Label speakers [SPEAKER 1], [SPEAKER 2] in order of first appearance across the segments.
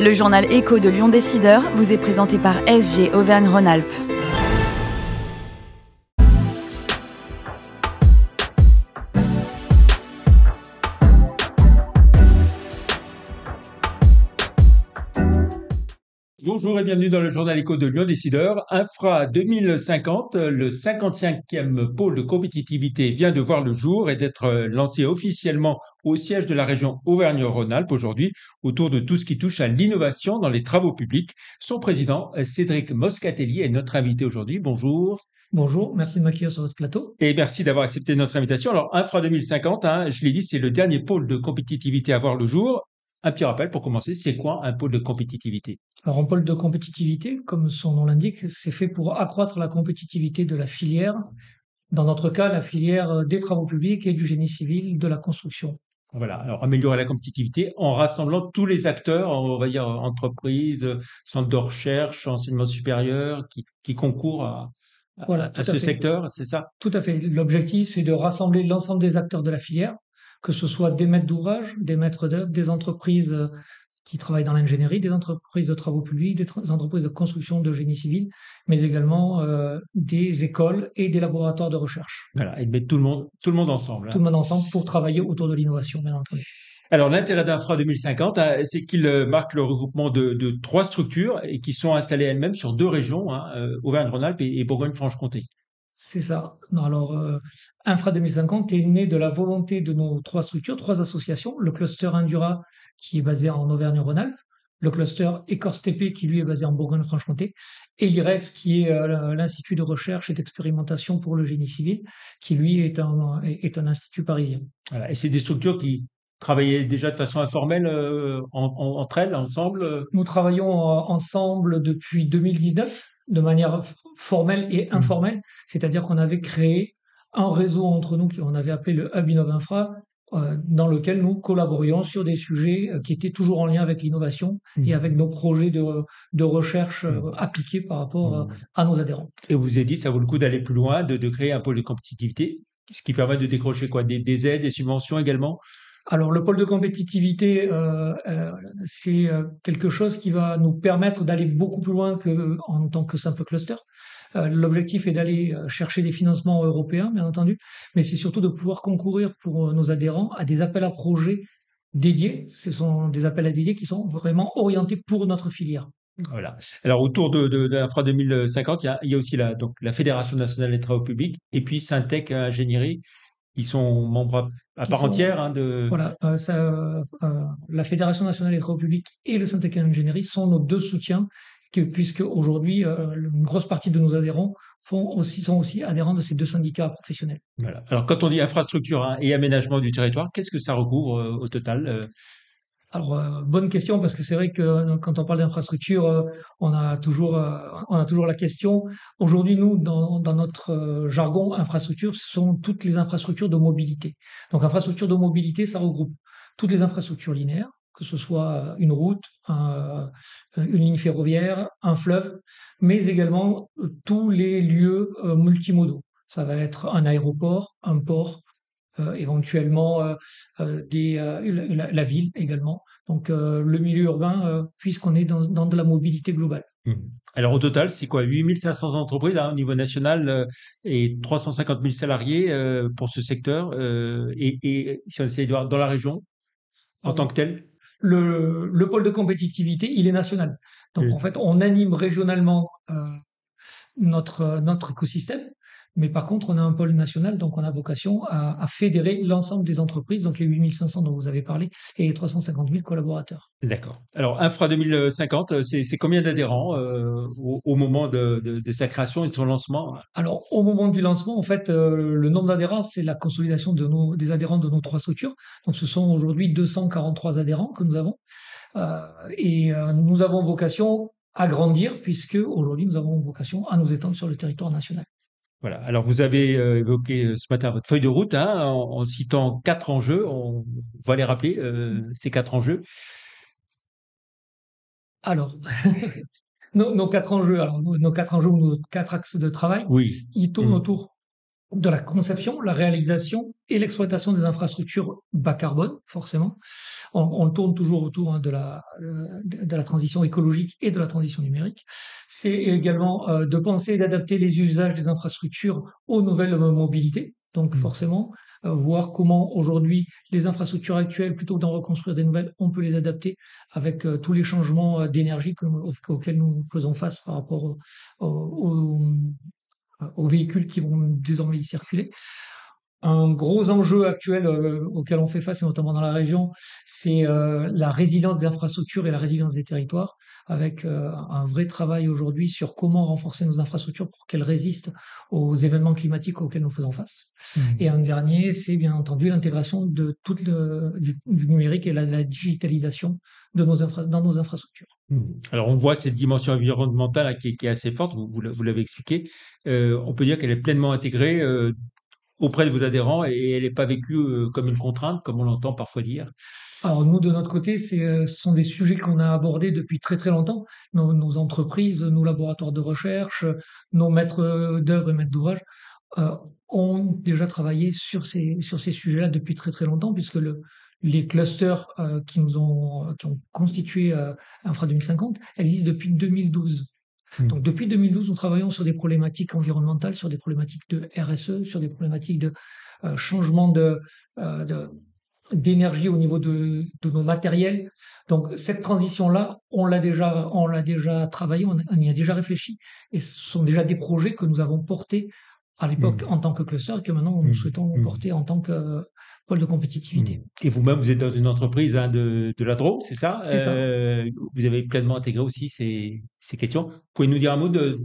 [SPEAKER 1] Le journal Écho de Lyon Décideur vous est présenté par SG Auvergne-Rhône-Alpes.
[SPEAKER 2] Bonjour et bienvenue dans le journal Écho de Lyon Décideur. Infra 2050, le 55e pôle de compétitivité vient de voir le jour et d'être lancé officiellement au siège de la région Auvergne-Rhône-Alpes aujourd'hui autour de tout ce qui touche à l'innovation dans les travaux publics. Son président, Cédric Moscatelli, est notre invité aujourd'hui. Bonjour.
[SPEAKER 3] Bonjour, merci de m'accueillir sur votre plateau.
[SPEAKER 2] Et merci d'avoir accepté notre invitation. Alors, Infra 2050, je l'ai dit, c'est le dernier pôle de compétitivité à voir le jour. Un petit rappel pour commencer, c'est quoi un pôle de compétitivité?
[SPEAKER 3] Alors, un pôle de compétitivité, comme son nom l'indique, c'est fait pour accroître la compétitivité de la filière. Dans notre cas, la filière des travaux publics et du génie civil, de la construction.
[SPEAKER 2] Voilà, alors améliorer la compétitivité en rassemblant tous les acteurs, on va dire entreprises, centres de recherche, enseignement supérieur, qui concourent
[SPEAKER 3] Voilà,
[SPEAKER 2] à
[SPEAKER 3] tout à
[SPEAKER 2] ce
[SPEAKER 3] fait.
[SPEAKER 2] secteur, c'est ça?
[SPEAKER 3] Tout à fait. L'objectif, c'est de rassembler l'ensemble des acteurs de la filière, que ce soit des maîtres d'ouvrage, des maîtres d'œuvre, des entreprises qui travaillent dans l'ingénierie, des entreprises de travaux publics, des entreprises de construction de génie civil, mais également des écoles et des laboratoires de recherche.
[SPEAKER 2] Voilà, et de mettre tout le monde ensemble.
[SPEAKER 3] Tout le monde ensemble pour travailler autour de l'innovation, bien entendu.
[SPEAKER 2] Alors l'intérêt d'Infra 2050, c'est qu'il marque le regroupement de trois structures et qui sont installées elles-mêmes sur deux régions, Auvergne-Rhône-Alpes et Bourgogne-Franche-Comté.
[SPEAKER 3] C'est ça. Non, alors, Infra 2050 est né de la volonté de nos trois structures, trois associations. Le cluster Indura, qui est basé en Auvergne-Rhône-Alpes, le cluster Écorce TP, qui lui est basé en Bourgogne-Franche-Comté, et l'IREX, qui est l'Institut de recherche et d'expérimentation pour le génie civil, qui lui est un institut parisien.
[SPEAKER 2] Voilà, et c'est des structures qui travaillaient déjà de façon informelle entre elles, ensemble.
[SPEAKER 3] Nous travaillons ensemble depuis 2019, de manière formelle et informelle, c'est-à-dire qu'on avait créé un réseau entre nous qu'on avait appelé le Hub Innov Infra, dans lequel nous collaborions sur des sujets qui étaient toujours en lien avec l'innovation et avec nos projets de recherche appliqués par rapport à nos adhérents.
[SPEAKER 2] Et vous vous êtes dit, ça vaut le coup d'aller plus loin, de créer un pôle de compétitivité, ce qui permet de décrocher quoi? Des aides, des subventions également?
[SPEAKER 3] Alors, le pôle de compétitivité, c'est quelque chose qui va nous permettre d'aller beaucoup plus loin qu'en tant que simple cluster. L'objectif est d'aller chercher des financements européens, bien entendu, mais c'est surtout de pouvoir concourir pour nos adhérents à des appels à projets dédiés. Ce sont des appels à dédiés qui sont vraiment orientés pour notre filière.
[SPEAKER 2] Voilà. Alors autour de l'Infra 2050, il y a aussi donc la Fédération nationale des travaux publics et puis Syntec Ingénierie. Ils sont membres à part entière de.
[SPEAKER 3] Voilà, la Fédération nationale des travaux publics et le Syntec Ingénierie sont nos deux soutiens, puisque aujourd'hui, une grosse partie de nos adhérents sont aussi adhérents de ces deux syndicats professionnels.
[SPEAKER 2] Voilà. Alors quand on dit infrastructure et aménagement du territoire, qu'est-ce que ça recouvre au total?
[SPEAKER 3] Alors, bonne question, parce que c'est vrai que quand on parle d'infrastructure, on a toujours la question. Aujourd'hui, nous, dans notre jargon, infrastructure, ce sont toutes les infrastructures de mobilité. Donc, infrastructure de mobilité, ça regroupe toutes les infrastructures linéaires, que ce soit une route, une ligne ferroviaire, un fleuve, mais également tous les lieux multimodaux. Ça va être un aéroport, un port, éventuellement la ville également. Donc le milieu urbain, puisqu'on est dans de la mobilité globale.
[SPEAKER 2] Alors au total, c'est quoi? 8500 entreprises au niveau national et 350 000 salariés pour ce secteur et si on essaie de voir dans la région en tant que tel?
[SPEAKER 3] Le pôle de compétitivité, il est national. Donc en fait, on anime régionalement notre écosystème. Mais par contre, on a un pôle national, donc on a vocation à fédérer l'ensemble des entreprises, donc les 8500 dont vous avez parlé, et les 350 000 collaborateurs.
[SPEAKER 2] D'accord. Alors, Infra 2050, c'est combien d'adhérents au moment de sa création et de son lancement?
[SPEAKER 3] Alors, au moment du lancement, en fait, le nombre d'adhérents, c'est la consolidation des adhérents de nos trois structures. Donc, ce sont aujourd'hui 243 adhérents que nous avons. Nous avons vocation à grandir, puisque aujourd'hui, nous avons vocation à nous étendre sur le territoire national.
[SPEAKER 2] Voilà. Alors, vous avez évoqué ce matin votre feuille de route en citant 4 enjeux. On va les rappeler, ces 4 enjeux.
[SPEAKER 3] Alors, nos 4 enjeux, ou nos 4 axes de travail,
[SPEAKER 2] Oui.
[SPEAKER 3] ils tournent autour de la conception, la réalisation et l'exploitation des infrastructures bas carbone, forcément. On tourne toujours autour de la transition écologique et de la transition numérique. C'est également de penser et d'adapter les usages des infrastructures aux nouvelles mobilités. Donc forcément, voir comment aujourd'hui les infrastructures actuelles, plutôt que d'en reconstruire des nouvelles, on peut les adapter avec tous les changements d'énergie auxquels nous faisons face par rapport aux véhicules qui vont désormais y circuler. Un gros enjeu actuel auquel on fait face, et notamment dans la région, c'est la résilience des infrastructures et la résilience des territoires, avec un vrai travail aujourd'hui sur comment renforcer nos infrastructures pour qu'elles résistent aux événements climatiques auxquels nous faisons face. Et un dernier, c'est bien entendu l'intégration de du numérique et la digitalisation de dans nos infrastructures.
[SPEAKER 2] Alors, on voit cette dimension environnementale là, qui est assez forte, vous l'avez expliqué. On peut dire qu'elle est pleinement intégrée auprès de vos adhérents et elle n'est pas vécue comme une contrainte, comme on l'entend parfois dire.
[SPEAKER 3] Alors nous, de notre côté, ce sont des sujets qu'on a abordés depuis très très longtemps. Nos entreprises, nos laboratoires de recherche, nos maîtres d'œuvre et maîtres d'ouvrage euh, ont déjà travaillé sur ces sujets-là depuis très très longtemps, puisque les clusters qui ont constitué Infra 2050 existent depuis 2012. Donc depuis 2012, nous travaillons sur des problématiques environnementales, sur des problématiques de RSE, sur des problématiques de changement d'énergie au niveau de nos matériels. Donc cette transition-là, on l'a déjà travaillé, on y a déjà réfléchi, et ce sont déjà des projets que nous avons portés à l'époque en tant que cluster et que maintenant nous souhaitons porter en tant que pôle de compétitivité.
[SPEAKER 2] Et vous-même, vous êtes dans une entreprise de la Drôme, c'est ça?
[SPEAKER 3] C'est ça.
[SPEAKER 2] Vous avez pleinement intégré aussi ces questions. Vous pouvez nous dire un mot de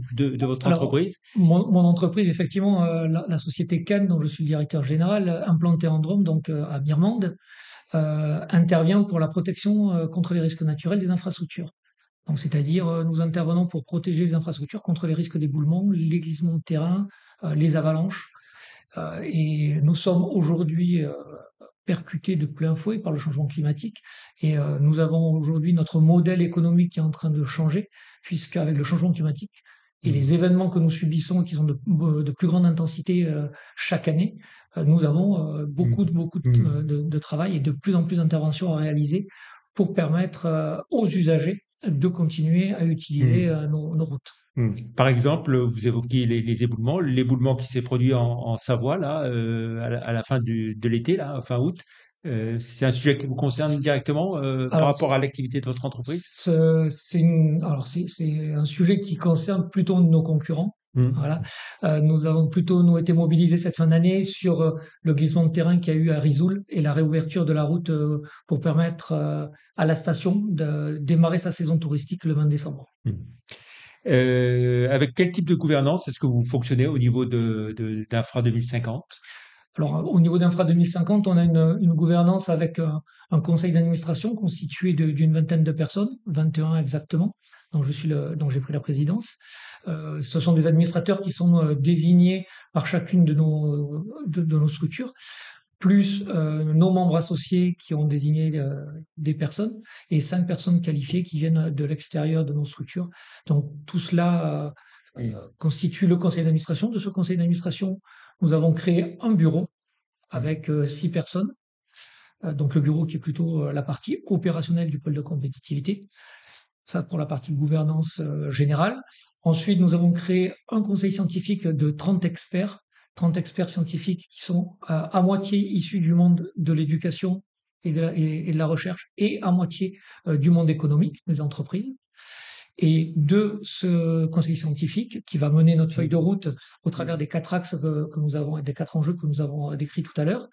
[SPEAKER 2] votre
[SPEAKER 3] Alors,
[SPEAKER 2] entreprise?
[SPEAKER 3] mon entreprise, effectivement, la société Cannes, dont je suis le directeur général, implantée en Drôme, donc à Mirmande, intervient pour la protection contre les risques naturels des infrastructures. Donc, c'est-à-dire, nous intervenons pour protéger les infrastructures contre les risques d'éboulement, les glissements de terrain, les avalanches. Et nous sommes aujourd'hui percutés de plein fouet par le changement climatique. Et nous avons aujourd'hui notre modèle économique qui est en train de changer, puisqu'avec le changement climatique et les événements que nous subissons, qui sont de plus grande intensité chaque année, nous avons beaucoup de travail et de plus en plus d'interventions à réaliser pour permettre aux usagers de continuer à utiliser nos routes.
[SPEAKER 2] Par exemple, vous évoquiez les éboulements, l'éboulement qui s'est produit en Savoie là, à la fin de l'été, là, fin août. C'est un sujet qui vous concerne directement par
[SPEAKER 3] Alors,
[SPEAKER 2] rapport à l'activité de votre entreprise?
[SPEAKER 3] c'est un sujet qui concerne plutôt nos concurrents. Voilà. Nous avons plutôt été mobilisés cette fin d'année sur le glissement de terrain qu'il y a eu à Risoul et la réouverture de la route pour permettre à la station de démarrer sa saison touristique le 20 décembre.
[SPEAKER 2] Avec quel type de gouvernance est-ce que vous fonctionnez au niveau d'Infra 2050?
[SPEAKER 3] Alors, au niveau d'Infra 2050, on a une gouvernance avec un conseil d'administration constitué d'une vingtaine de personnes, 21 exactement, dont j'ai pris la présidence. Ce sont des administrateurs qui sont désignés par chacune de nos structures, plus nos membres associés qui ont désigné des personnes, et 5 personnes qualifiées qui viennent de l'extérieur de nos structures. Donc tout cela constitue le conseil d'administration. De ce conseil d'administration, nous avons créé un bureau avec 6 personnes. Donc le bureau qui est plutôt la partie opérationnelle du pôle de compétitivité. Ça pour la partie gouvernance générale. Ensuite, nous avons créé un conseil scientifique de 30 experts scientifiques qui sont à moitié issus du monde de l'éducation et de la recherche et à moitié du monde économique, des entreprises. Et de ce conseil scientifique qui va mener notre feuille de route au travers des 4 axes que nous avons et des 4 enjeux que nous avons décrits tout à l'heure,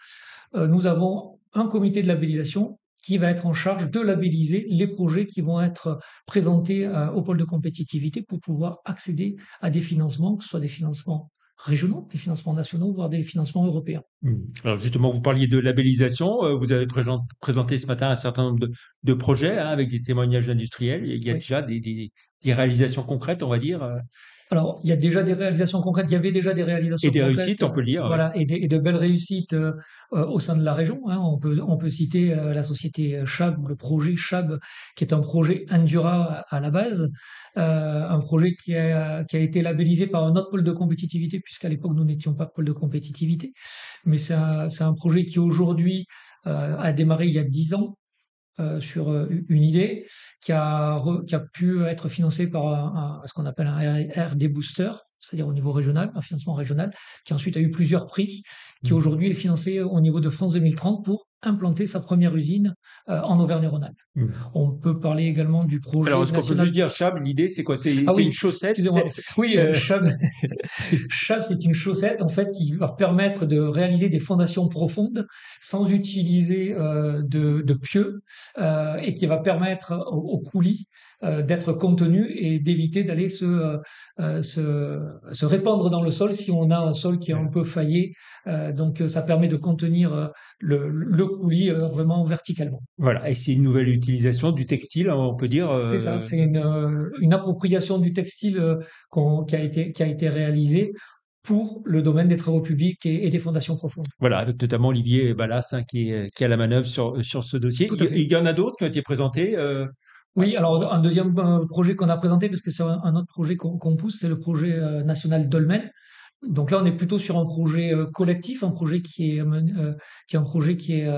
[SPEAKER 3] nous avons un comité de labellisation qui va être en charge de labelliser les projets qui vont être présentés au pôle de compétitivité pour pouvoir accéder à des financements, que ce soit des financements régionaux, des financements nationaux, voire des financements européens.
[SPEAKER 2] Alors justement, vous parliez de labellisation. Vous avez présenté ce matin un certain nombre de projets avec des témoignages industriels. Il y a déjà des des réalisations concrètes, on va dire,
[SPEAKER 3] Alors, il y a déjà des réalisations concrètes, il y avait déjà des
[SPEAKER 2] et
[SPEAKER 3] réalisations
[SPEAKER 2] des
[SPEAKER 3] concrètes,
[SPEAKER 2] réussites, on peut le dire. Ouais.
[SPEAKER 3] voilà, et de belles réussites au sein de la région, hein. On peut citer la société Chab, le projet Chab, qui est un projet Endura à la base, un projet qui a été labellisé par un autre pôle de compétitivité, puisqu'à l'époque nous n'étions pas pôle de compétitivité, mais c'est un projet qui aujourd'hui a démarré il y a 10 ans sur une idée qui a pu être financée par ce qu'on appelle un RD Booster, c'est-à-dire au niveau régional, un financement régional, qui ensuite a eu plusieurs prix, qui aujourd'hui est financé au niveau de France 2030 pour implanter sa première usine en Auvergne-Rhône-Alpes.
[SPEAKER 2] Mmh.
[SPEAKER 3] On peut parler également du projet
[SPEAKER 2] Alors, est-ce qu'on peut
[SPEAKER 3] national.
[SPEAKER 2] juste dire, Chab, l'idée, c'est quoi? C'est
[SPEAKER 3] Ah
[SPEAKER 2] une
[SPEAKER 3] oui,
[SPEAKER 2] chaussette?
[SPEAKER 3] excusez-moi. Oui,
[SPEAKER 2] Euh,
[SPEAKER 3] Chab, Chab, c'est une chaussette en fait qui va permettre de réaliser des fondations profondes sans utiliser de pieux et qui va permettre aux coulis d'être contenus et d'éviter d'aller se répandre dans le sol si on a un sol qui est un peu faillé. Donc ça permet de contenir le coulis vraiment verticalement.
[SPEAKER 2] Voilà, et c'est une nouvelle utilisation du textile, on peut dire.
[SPEAKER 3] C'est ça, c'est une appropriation du textile qui a été réalisée pour le domaine des travaux publics et des fondations profondes.
[SPEAKER 2] Voilà, avec notamment Olivier Ballas qui est à la manœuvre sur ce dossier.
[SPEAKER 3] Tout à fait.
[SPEAKER 2] Il y en a d'autres qui ont été présentés.
[SPEAKER 3] Oui, alors un deuxième projet qu'on a présenté, parce que c'est un autre projet qu'on pousse, c'est le projet national Dolmen. Donc là, on est plutôt sur un projet collectif, un projet qui est un projet qui est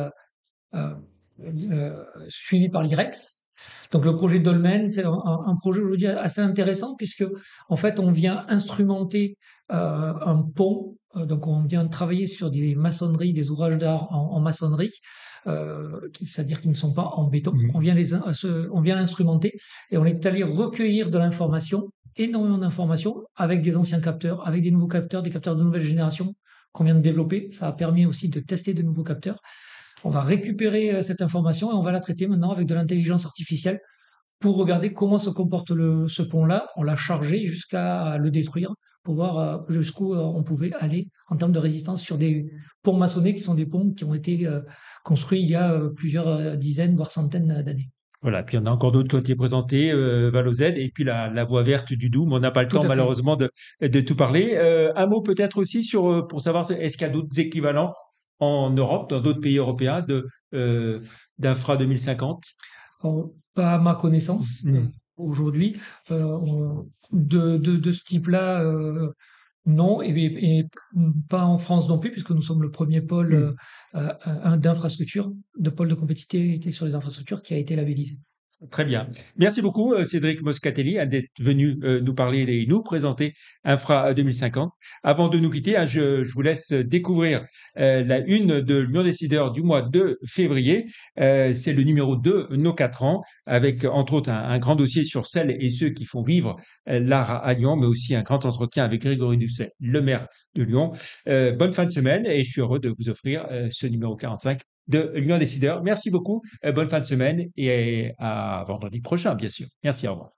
[SPEAKER 3] suivi par l'IREX. Donc le projet Dolmen, c'est un projet aujourd'hui assez intéressant puisque en fait on vient instrumenter un pont. Donc on vient travailler sur des maçonneries, des ouvrages d'art en maçonnerie, c'est-à-dire qu'ils ne sont pas en béton. On vient l'instrumenter et on est allé recueillir de l'information, énormément d'informations, avec des anciens capteurs, avec des nouveaux capteurs, des capteurs de nouvelle génération qu'on vient de développer. Ça a permis aussi de tester de nouveaux capteurs. On va récupérer cette information et on va la traiter maintenant avec de l'intelligence artificielle pour regarder comment se comporte ce pont-là. On l'a chargé jusqu'à le détruire pour voir jusqu'où on pouvait aller en termes de résistance sur des ponts maçonnés qui sont des ponts qui ont été construits il y a plusieurs dizaines, voire centaines d'années.
[SPEAKER 2] Voilà, puis il y en a encore d'autres qui ont été présentés, Val aux Aides, et puis la voie verte du Doubs, mais on n'a pas le
[SPEAKER 3] Tout
[SPEAKER 2] temps
[SPEAKER 3] à fait.
[SPEAKER 2] malheureusement de tout parler. Un mot peut-être aussi pour savoir, est-ce qu'il y a d'autres équivalents en Europe, dans d'autres pays européens, d'Infra 2050?
[SPEAKER 3] Alors, pas à ma connaissance aujourd'hui. De ce type-là, non, et pas en France non plus, puisque nous sommes le premier pôle d'infrastructure, de pôle de compétitivité sur les infrastructures qui a été labellisé.
[SPEAKER 2] Très bien. Merci beaucoup, Cédric Moscatelli, d'être venu nous parler et nous présenter Infra 2050. Avant de nous quitter, je vous laisse découvrir la une de Lyon Décideur du mois de février. C'est le numéro 2, Nos 4 ans, avec entre autres un grand dossier sur celles et ceux qui font vivre l'art à Lyon, mais aussi un grand entretien avec Grégory Doucet, le maire de Lyon. Bonne fin de semaine et je suis heureux de vous offrir ce numéro 45 de Lyon Décideur. Merci beaucoup, bonne fin de semaine et à vendredi prochain, bien sûr. Merci, au revoir.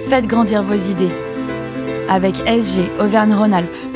[SPEAKER 1] Faites grandir vos idées avec SG Auvergne-Rhône-Alpes.